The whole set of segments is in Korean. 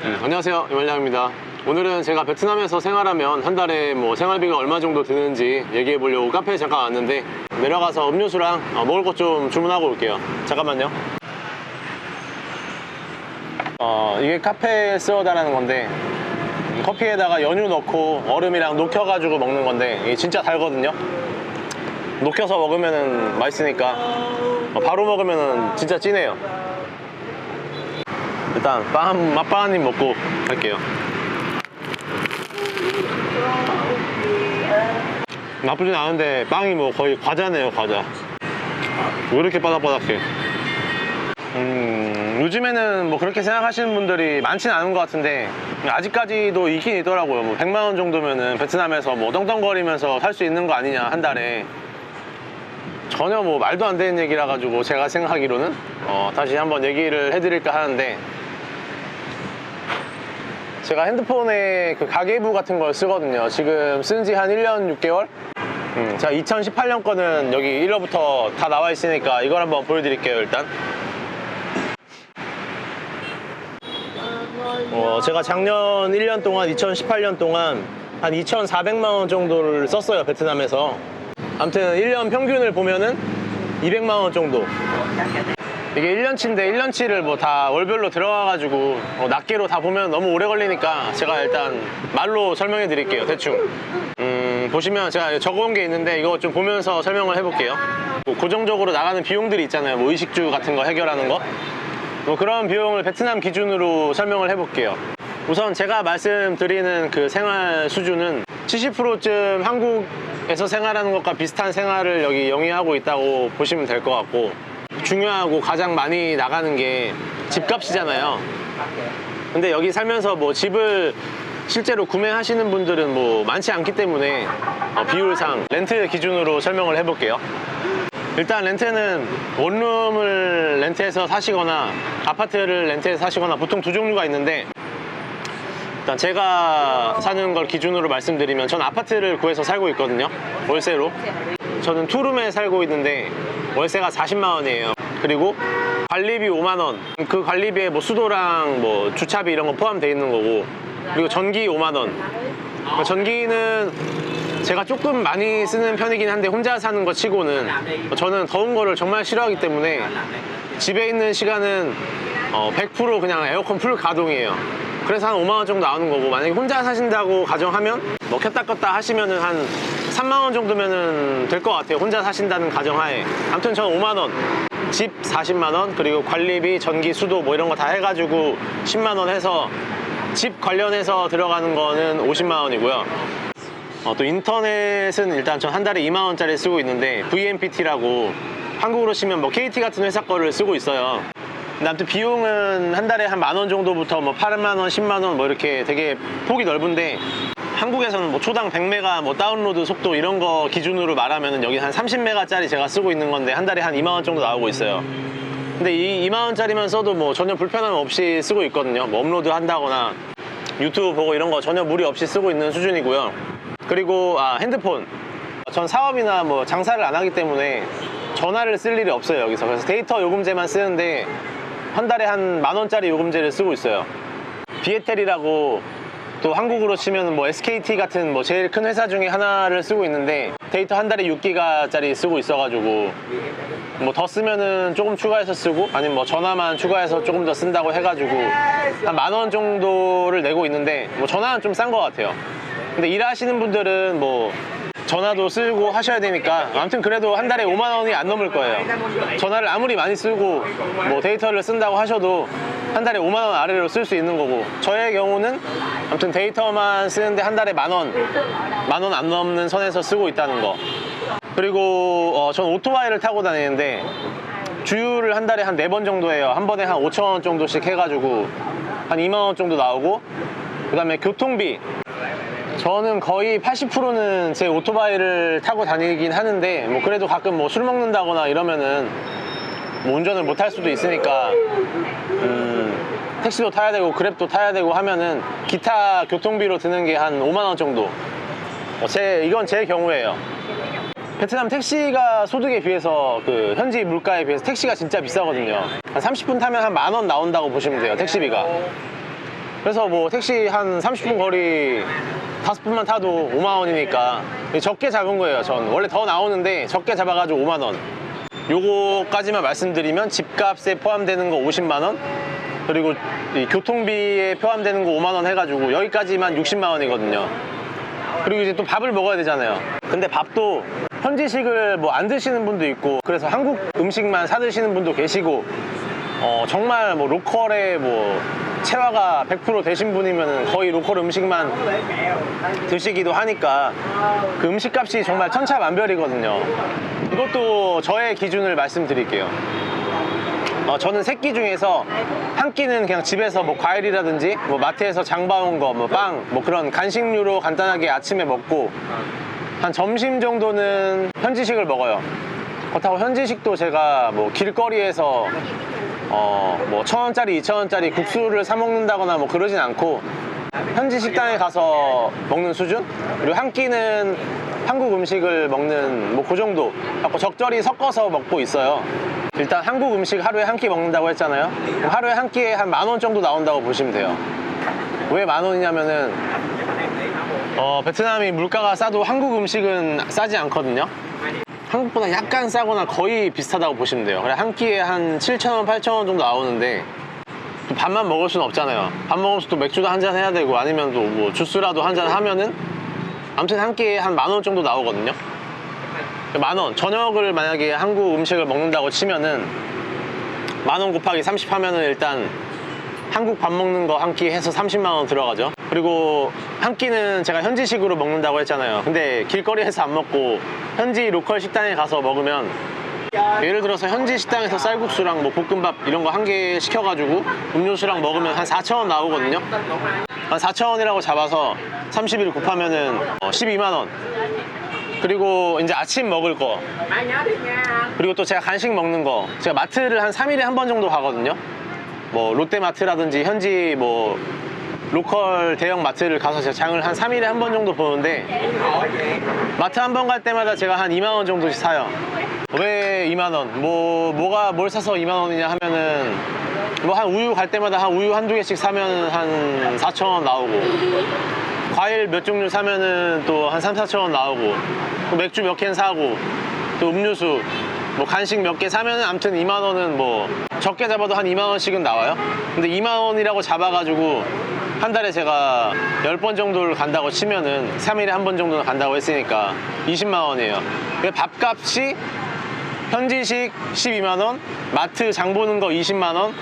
안녕하세요, 이말량입니다. 오늘은 제가 베트남에서 생활하면 한 달에 뭐 생활비가 얼마 정도 드는지 얘기해 보려고 카페에 잠깐 왔는데, 내려가서 음료수랑 먹을 것 좀 주문하고 올게요. 잠깐만요. 이게 카페 소다라는 건데, 커피에다가 연유 넣고 얼음이랑 녹여가지고 먹는 건데, 이게 진짜 달거든요. 녹여서 먹으면 맛있으니까, 바로 먹으면 진짜 진해요. 일단 맛빵 한 입 먹고 갈게요. 나쁘진 않은데 빵이 뭐 거의 과자네요, 과자. 왜 이렇게 바삭바삭해? 요즘에는 뭐 그렇게 생각하시는 분들이 많지는 않은 것 같은데, 아직까지도 있긴 있더라고요. 뭐 100만 원 정도면은 베트남에서 뭐 떵떵거리면서 살 수 있는 거 아니냐, 한 달에. 전혀 뭐 말도 안 되는 얘기라 가지고 제가 생각하기로는 다시 한번 얘기를 해드릴까 하는데, 제가 핸드폰에 그 가계부 같은 걸 쓰거든요. 지금 쓴 지 한 1년 6개월? 제가 2018년 거는 여기 1월부터 다 나와 있으니까 이걸 한번 보여드릴게요. 일단 제가 작년 1년 동안, 2018년 동안 한 2,400만 원 정도를 썼어요, 베트남에서. 아무튼 1년 평균을 보면은 200만 원 정도. 이게 1년치인데 1년치를 뭐 다 월별로 들어가가지고 낱개로 다 보면 너무 오래 걸리니까 제가 일단 말로 설명해 드릴게요, 대충. 보시면 제가 적어온 게 있는데, 이거 좀 보면서 설명을 해볼게요. 뭐 고정적으로 나가는 비용들이 있잖아요. 뭐 의식주 같은 거 해결하는 거, 뭐 그런 비용을 베트남 기준으로 설명을 해볼게요. 우선 제가 말씀드리는 그 생활 수준은 70%쯤 한국에서 생활하는 것과 비슷한 생활을 여기 영위하고 있다고 보시면 될 것 같고, 중요하고 가장 많이 나가는 게 집값이잖아요. 근데 여기 살면서 뭐 집을 실제로 구매하시는 분들은 뭐 많지 않기 때문에 비율상 렌트 기준으로 설명을 해볼게요. 일단 렌트는 원룸을 렌트해서 사시거나 아파트를 렌트해서 사시거나 보통 두 종류가 있는데, 일단 제가 사는 걸 기준으로 말씀드리면, 전 아파트를 구해서 살고 있거든요, 월세로. 저는 투룸에 살고 있는데 월세가 40만 원이에요. 그리고 관리비 5만 원. 그 관리비에 뭐 수도랑 뭐 주차비 이런 거 포함되어 있는 거고, 그리고 전기 5만 원. 전기는 제가 조금 많이 쓰는 편이긴 한데, 혼자 사는 거 치고는 저는 더운 거를 정말 싫어하기 때문에 집에 있는 시간은 100% 그냥 에어컨 풀 가동이에요. 그래서 한 5만 원 정도 나오는 거고, 만약에 혼자 사신다고 가정하면 뭐 켰다 껐다 하시면은 한 3만 원 정도면은 될 것 같아요, 혼자 사신다는 가정하에. 아무튼 저는 5만 원, 집 40만 원, 그리고 관리비, 전기, 수도 뭐 이런 거 다 해가지고 10만 원 해서, 집 관련해서 들어가는 거는 50만 원이고요. 또 인터넷은 일단 전 한 달에 2만 원짜리 쓰고 있는데, VNPT라고 한국으로 치면 뭐 KT 같은 회사 거를 쓰고 있어요. 근데 아무튼 비용은 한 달에 한 만 원 정도부터 뭐 8만 원, 10만 원 뭐 이렇게 되게 폭이 넓은데, 한국에서는 뭐 초당 100메가 뭐 다운로드 속도 이런 거 기준으로 말하면은 여기 한 30메가짜리 제가 쓰고 있는 건데 한 달에 한 2만 원 정도 나오고 있어요. 근데 이 2만 원짜리만 써도 뭐 전혀 불편함 없이 쓰고 있거든요. 뭐 업로드 한다거나 유튜브 보고 이런 거 전혀 무리 없이 쓰고 있는 수준이고요. 그리고 핸드폰, 전 사업이나 뭐 장사를 안 하기 때문에 전화를 쓸 일이 없어요, 여기서. 그래서 데이터 요금제만 쓰는데 한 달에 한 만 원짜리 요금제를 쓰고 있어요. 비에텔이라고, 또 한국으로 치면 뭐 SKT 같은 뭐 제일 큰 회사 중에 하나를 쓰고 있는데, 데이터 한 달에 6기가짜리 쓰고 있어가지고 뭐 더 쓰면은 조금 추가해서 쓰고, 아니면 뭐 전화만 추가해서 조금 더 쓴다고 해가지고 한 만 원 정도를 내고 있는데, 뭐 전화는 좀 싼 것 같아요. 근데 일하시는 분들은 뭐 전화도 쓰고 하셔야 되니까, 아무튼 그래도 한 달에 5만 원이 안 넘을 거예요. 전화를 아무리 많이 쓰고 뭐 데이터를 쓴다고 하셔도 한 달에 5만 원 아래로 쓸 수 있는 거고, 저의 경우는 아무튼 데이터만 쓰는데 한 달에 만 원 안 넘는 선에서 쓰고 있다는 거. 그리고 전 오토바이를 타고 다니는데 주유를 한 달에 한 4번 정도 해요. 한 번에 한 5천 원 정도씩 해가지고 한 2만 원 정도 나오고, 그 다음에 교통비, 저는 거의 80%는 제 오토바이를 타고 다니긴 하는데, 뭐 그래도 가끔 뭐 술 먹는다거나 이러면은 뭐 운전을 못 할 수도 있으니까 택시도 타야 되고 그랩도 타야 되고 하면은 기타 교통비로 드는 게 한 5만 원 정도. 이건 제 경우예요. 베트남 택시가 소득에 비해서, 그 현지 물가에 비해서 택시가 진짜 비싸거든요. 한 30분 타면 한 만 원 나온다고 보시면 돼요, 택시비가. 그래서 뭐 택시 한 30분 거리 5분만 타도 5만 원이니까 적게 잡은 거예요. 전 원래 더 나오는데 적게 잡아가지고 5만 원. 요거까지만 말씀드리면 집값에 포함되는 거 50만 원, 그리고 이 교통비에 포함되는 거 5만 원 해가지고 여기까지만 60만 원이거든요. 그리고 이제 또 밥을 먹어야 되잖아요. 근데 밥도 현지식을 뭐 안 드시는 분도 있고, 그래서 한국 음식만 사 드시는 분도 계시고, 정말 뭐 로컬에 뭐 체화가 100% 되신 분이면 거의 로컬 음식만 드시기도 하니까 그 음식값이 정말 천차만별이거든요. 이것도 저의 기준을 말씀드릴게요. 저는 세 끼 중에서 한 끼는 그냥 집에서 뭐 과일이라든지 뭐 마트에서 장 봐온 거, 뭐 빵, 뭐 그런 간식류로 간단하게 아침에 먹고, 한 점심 정도는 현지식을 먹어요. 그렇다고 현지식도 제가 뭐 길거리에서 뭐 1,000원짜리, 2,000원짜리 국수를 사 먹는다거나 뭐 그러진 않고, 현지 식당에 가서 먹는 수준? 그리고 한 끼는 한국 음식을 먹는 뭐 그 정도 갖고 적절히 섞어서 먹고 있어요. 일단 한국 음식 하루에 한 끼 먹는다고 했잖아요. 하루에 한 끼에 한 10,000원 정도 나온다고 보시면 돼요. 왜 10,000원이냐면은 베트남이 물가가 싸도 한국 음식은 싸지 않거든요. 한국보다 약간 싸거나 거의 비슷하다고 보시면 돼요. 그래, 한 끼에 한 7,000원, 8,000원 정도 나오는데 또 밥만 먹을 수는 없잖아요. 밥 먹으면서 또 맥주도 한잔 해야 되고, 아니면 또 뭐 주스라도 한잔 하면은 아무튼 한 끼에 한 10,000원 정도 나오거든요. 10,000원. 저녁을 만약에 한국 음식을 먹는다고 치면은 10,000원 곱하기 30 하면은 일단 한국 밥 먹는 거 한 끼 해서 30만 원 들어가죠. 그리고 한 끼는 제가 현지식으로 먹는다고 했잖아요. 근데 길거리에서 안 먹고 현지 로컬 식당에 가서 먹으면, 예를 들어서 현지 식당에서 쌀국수랑 뭐 볶음밥 이런 거 한 개 시켜가지고 음료수랑 먹으면 한 4,000원 나오거든요. 한 4,000원이라고 잡아서 30일 곱하면은 12만 원. 그리고 이제 아침 먹을 거, 그리고 또 제가 간식 먹는 거, 제가 마트를 한 3일에 한 번 정도 가거든요. 뭐 롯데마트라든지 현지 뭐 로컬 대형 마트를 가서 제가 장을 한 3일에 한 번 정도 보는데, 마트 한 번 갈 때마다 제가 한 2만 원 정도씩 사요. 왜 2만 원? 뭘 사서 2만 원이냐 하면은, 뭐 한 우유 갈 때마다 한 우유 한두 개씩 사면 한 4,000원 나오고, 과일 몇 종류 사면은 또 한 3, 4,000원 나오고, 또 맥주 몇 캔 사고, 또 음료수 뭐 간식 몇 개 사면은 아무튼 2만 원은 뭐 적게 잡아도 한 2만 원씩은 나와요. 근데 2만 원이라고 잡아가지고 한 달에 제가 10번 정도를 간다고 치면은 3일에 한 번 정도는 간다고 했으니까 20만 원이에요. 밥값이 현지식 12만 원, 마트 장 보는 거 20만 원,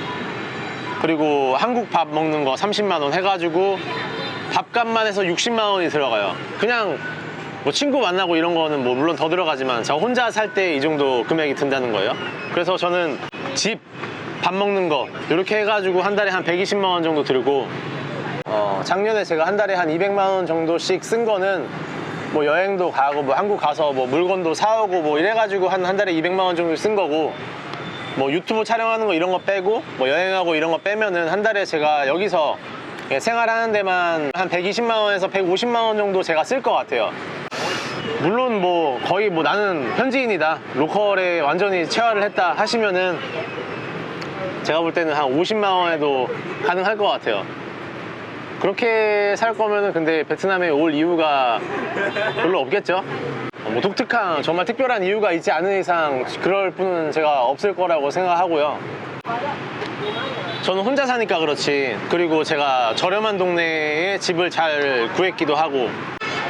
그리고 한국 밥 먹는 거 30만 원 해가지고 밥값만 해서 60만 원이 들어가요. 그냥 뭐 친구 만나고 이런 거는 뭐 물론 더 들어가지만 저 혼자 살 때 이 정도 금액이 든다는 거예요. 그래서 저는 집, 밥 먹는 거 이렇게 해가지고 한 달에 한 120만 원 정도 들고, 작년에 제가 한 달에 한 200만 원 정도씩 쓴 거는 뭐 여행도 가고 뭐 한국 가서 뭐 물건도 사오고 뭐 이래가지고 한 달에 200만 원 정도 쓴 거고, 뭐 유튜브 촬영하는 거 이런 거 빼고 뭐 여행하고 이런 거 빼면은 한 달에 제가 여기서 생활하는 데만 한 120만 원에서 150만 원 정도 제가 쓸 것 같아요. 물론 뭐 거의 뭐 나는 현지인이다, 로컬에 완전히 체화를 했다 하시면은 제가 볼 때는 한 50만 원에도 가능할 것 같아요. 그렇게 살 거면은 근데 베트남에 올 이유가 별로 없겠죠. 뭐 독특한, 정말 특별한 이유가 있지 않은 이상 그럴 뿐은 제가 없을 거라고 생각하고요. 저는 혼자 사니까 그렇지, 그리고 제가 저렴한 동네에 집을 잘 구했기도 하고,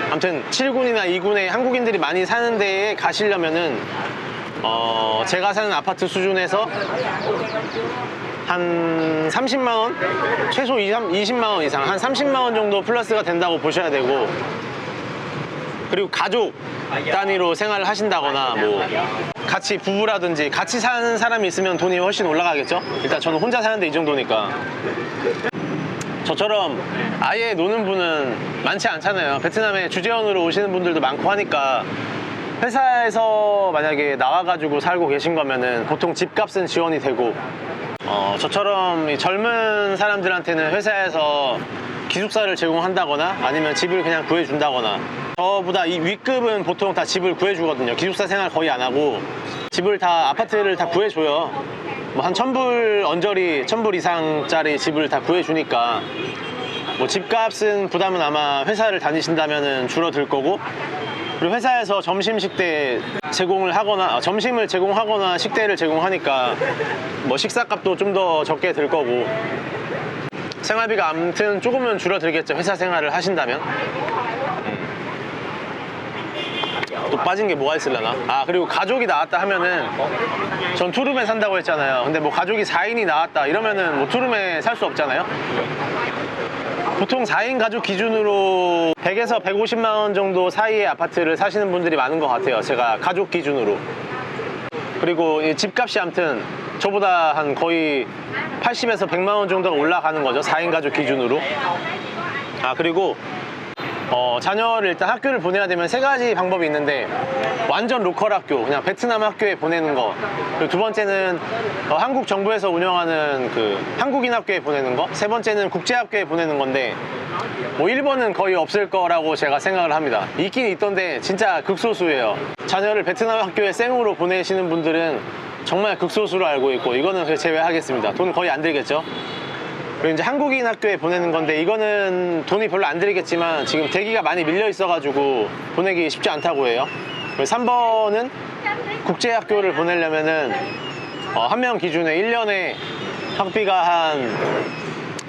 아무튼 7군이나 2군에 한국인들이 많이 사는 데에 가시려면은 제가 사는 아파트 수준에서 한 30만원? 최소 20만원 이상, 한 30만원 정도 플러스가 된다고 보셔야 되고, 그리고 가족 단위로 생활을 하신다거나 뭐 같이 부부라든지 같이 사는 사람이 있으면 돈이 훨씬 올라가겠죠. 일단 저는 혼자 사는데 이 정도니까. 저처럼 아예 노는 분은 많지 않잖아요. 베트남에 주재원으로 오시는 분들도 많고 하니까 회사에서 만약에 나와가지고 살고 계신 거면은 보통 집값은 지원이 되고, 저처럼 이 젊은 사람들한테는 회사에서 기숙사를 제공한다거나 아니면 집을 그냥 구해준다거나, 저보다 이 윗급은 보통 다 집을 구해주거든요. 기숙사 생활 거의 안 하고 집을 다, 아파트를 다 구해줘요. 뭐 한 1,000불 언저리, 1,000불 이상짜리 집을 다 구해주니까 뭐 집값은 부담은 아마 회사를 다니신다면 줄어들 거고, 그리고 회사에서 점심 식대 제공을 하거나 점심을 제공하거나 식대를 제공하니까 뭐 식사값도 좀 더 적게 들 거고, 생활비가 아무튼 조금은 줄어들겠죠, 회사 생활을 하신다면. 또 빠진 게 뭐가 있으려나. 그리고 가족이 나왔다 하면은, 전 투룸에 산다고 했잖아요. 근데 뭐 가족이 4인이 나왔다 이러면은 뭐 투룸에 살 수 없잖아요. 보통 4인 가족 기준으로 100에서 150만 원 정도 사이의 아파트를 사시는 분들이 많은 것 같아요, 제가 가족 기준으로. 그리고 이 집값이 아무튼 저보다 한 거의 80에서 100만 원 정도가 올라가는 거죠, 4인 가족 기준으로. 그리고 자녀를 일단 학교를 보내야 되면 3가지 방법이 있는데, 완전 로컬 학교, 그냥 베트남 학교에 보내는 거, 그리고 두 번째는 한국 정부에서 운영하는 그 한국인 학교에 보내는 거, 세 번째는 국제 학교에 보내는 건데, 뭐 1번은 거의 없을 거라고 제가 생각을 합니다. 있긴 있던데 진짜 극소수예요. 자녀를 베트남 학교에 생으로 보내시는 분들은 정말 극소수로 알고 있고, 이거는 그냥 제외하겠습니다. 돈 거의 안 들겠죠. 그리고 이제 한국인 학교에 보내는 건데, 이거는 돈이 별로 안 들겠지만 지금 대기가 많이 밀려 있어가지고 보내기 쉽지 않다고 해요. 그리고 3번은 국제학교를 보내려면은 한 명 기준에 1년에 학비가 한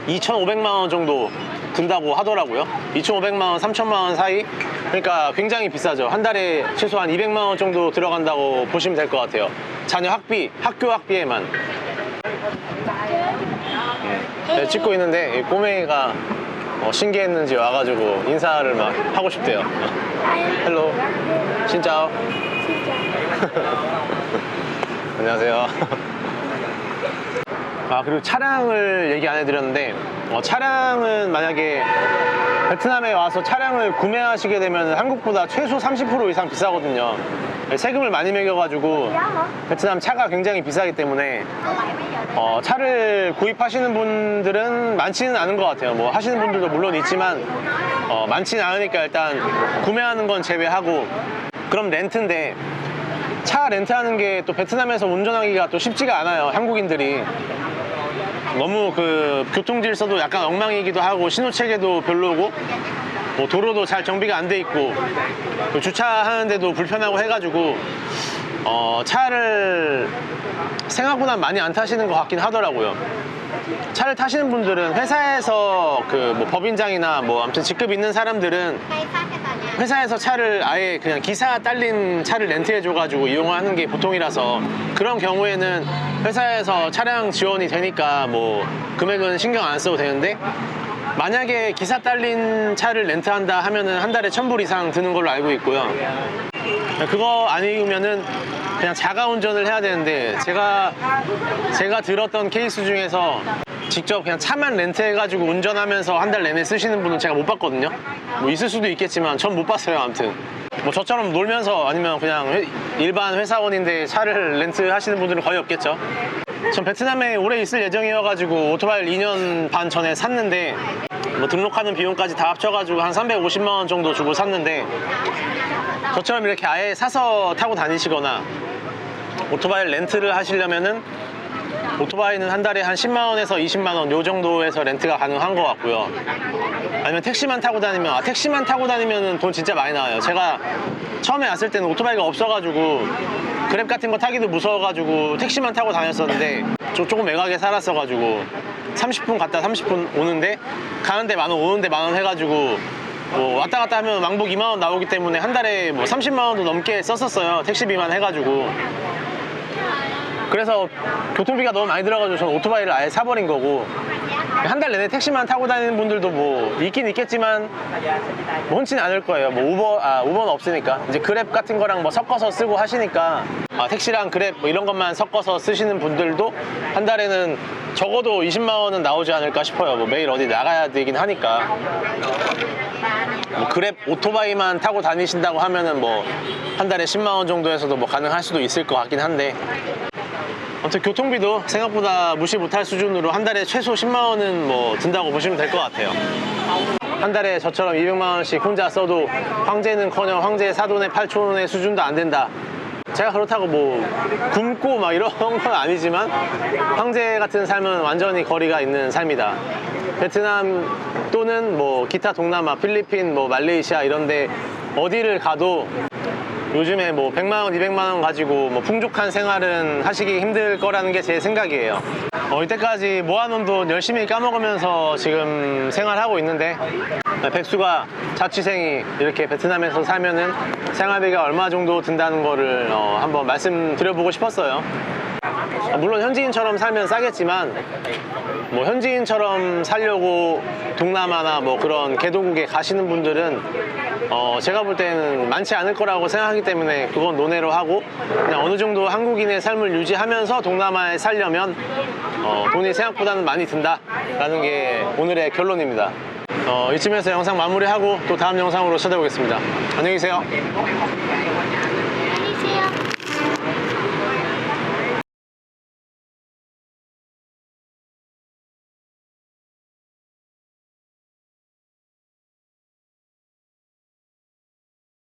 2,500만 원 정도 든다고 하더라고요. 2,500만 원, 3,000만 원 사이. 그러니까 굉장히 비싸죠. 한 달에 최소한 200만 원 정도 들어간다고 보시면 될 것 같아요, 자녀 학비, 학교 학비에만. 네, 찍고 있는데 이 꼬맹이가 신기했는지 와가지고 인사를 막 하고 싶대요. 헬로, 신짜오. 안녕하세요. 그리고 차량을 얘기 안 해드렸는데, 차량은 만약에 베트남에 와서 차량을 구매하시게 되면 한국보다 최소 30% 이상 비싸거든요. 세금을 많이 매겨가지고 베트남 차가 굉장히 비싸기 때문에 차를 구입하시는 분들은 많지는 않은 것 같아요. 뭐 하시는 분들도 물론 있지만 많지는 않으니까 일단 구매하는 건 제외하고, 그럼 렌트인데, 차 렌트하는 게 또 베트남에서 운전하기가 또 쉽지가 않아요, 한국인들이. 너무 그 교통 질서도 약간 엉망이기도 하고, 신호 체계도 별로고, 뭐 도로도 잘 정비가 안 돼 있고, 주차하는데도 불편하고 해가지고 차를 생각보다 많이 안 타시는 것 같긴 하더라고요. 차를 타시는 분들은 회사에서 그 뭐 법인장이나 뭐 아무튼 직급 있는 사람들은 회사에서 차를 아예 그냥 기사 딸린 차를 렌트해줘가지고 이용하는 게 보통이라서, 그런 경우에는 회사에서 차량 지원이 되니까 뭐 금액은 신경 안 써도 되는데, 만약에 기사 딸린 차를 렌트한다 하면은 한 달에 1,000불 이상 드는 걸로 알고 있고요. 그거 아니면은 그냥 자가 운전을 해야 되는데, 제가 들었던 케이스 중에서 직접 그냥 차만 렌트해가지고 운전하면서 한 달 내내 쓰시는 분은 제가 못 봤거든요. 뭐 있을 수도 있겠지만 전 못 봤어요. 아무튼 뭐 저처럼 놀면서 아니면 그냥 일반 회사원인데 차를 렌트하시는 분들은 거의 없겠죠. 전 베트남에 오래 있을 예정이어가지고 오토바이를 2년 반 전에 샀는데, 뭐 등록하는 비용까지 다 합쳐가지고 한 350만 원 정도 주고 샀는데, 저처럼 이렇게 아예 사서 타고 다니시거나 오토바이를 렌트를 하시려면은 오토바이는 한 달에 한 10만 원에서 20만 원 요 정도에서 렌트가 가능한 것 같고요. 아니면 택시만 타고 다니면, 택시만 타고 다니면은 돈 진짜 많이 나와요. 제가 처음에 왔을 때는 오토바이가 없어가지고 그랩 같은 거 타기도 무서워가지고 택시만 타고 다녔었는데, 조금 외곽에 살았어가지고 30분 갔다 30분 오는데, 가는데 10,000원 오는데 10,000원 해가지고 뭐 왔다 갔다 하면 왕복 2만 원 나오기 때문에 한 달에 뭐 30만 원도 넘게 썼었어요, 택시비만 해가지고. 그래서 교통비가 너무 많이 들어가지고 저는 오토바이를 아예 사버린 거고, 한 달 내내 택시만 타고 다니는 분들도 뭐 있긴 있겠지만 뭐 흔치는 않을 거예요. 뭐 우버는 없으니까 이제 그랩 같은 거랑 뭐 섞어서 쓰고 하시니까, 택시랑 그랩 뭐 이런 것만 섞어서 쓰시는 분들도 한 달에는 적어도 20만 원은 나오지 않을까 싶어요. 뭐 매일 어디 나가야 되긴 하니까. 뭐 그랩 오토바이만 타고 다니신다고 하면은 뭐 한 달에 10만 원 정도에서도 뭐 가능할 수도 있을 것 같긴 한데, 아무튼 교통비도 생각보다 무시 못할 수준으로 한 달에 최소 10만 원은 뭐 든다고 보시면 될 것 같아요. 한 달에 저처럼 200만 원씩 혼자 써도 황제는커녕 황제의 사돈의 8촌의 수준도 안 된다. 제가 그렇다고 뭐 굶고 막 이런 건 아니지만 황제 같은 삶은 완전히 거리가 있는 삶이다. 베트남 또는 뭐 기타 동남아, 필리핀, 뭐 말레이시아 이런데 어디를 가도 요즘에 뭐 100만 원, 200만 원 가지고 뭐 풍족한 생활은 하시기 힘들 거라는 게 제 생각이에요. 이때까지 모아놓은 돈 열심히 까먹으면서 지금 생활하고 있는데, 백수가 자취생이 이렇게 베트남에서 살면은 생활비가 얼마 정도 든다는 거를 한번 말씀드려보고 싶었어요. 물론 현지인처럼 살면 싸겠지만, 뭐 현지인처럼 살려고 동남아나 뭐 그런 개도국에 가시는 분들은 제가 볼 때는 많지 않을 거라고 생각하기 때문에 그건 논외로 하고, 그냥 어느 정도 한국인의 삶을 유지하면서 동남아에 살려면 돈이 생각보다는 많이 든다라는 게 오늘의 결론입니다. 이쯤에서 영상 마무리하고 또 다음 영상으로 찾아오겠습니다. 안녕히 계세요.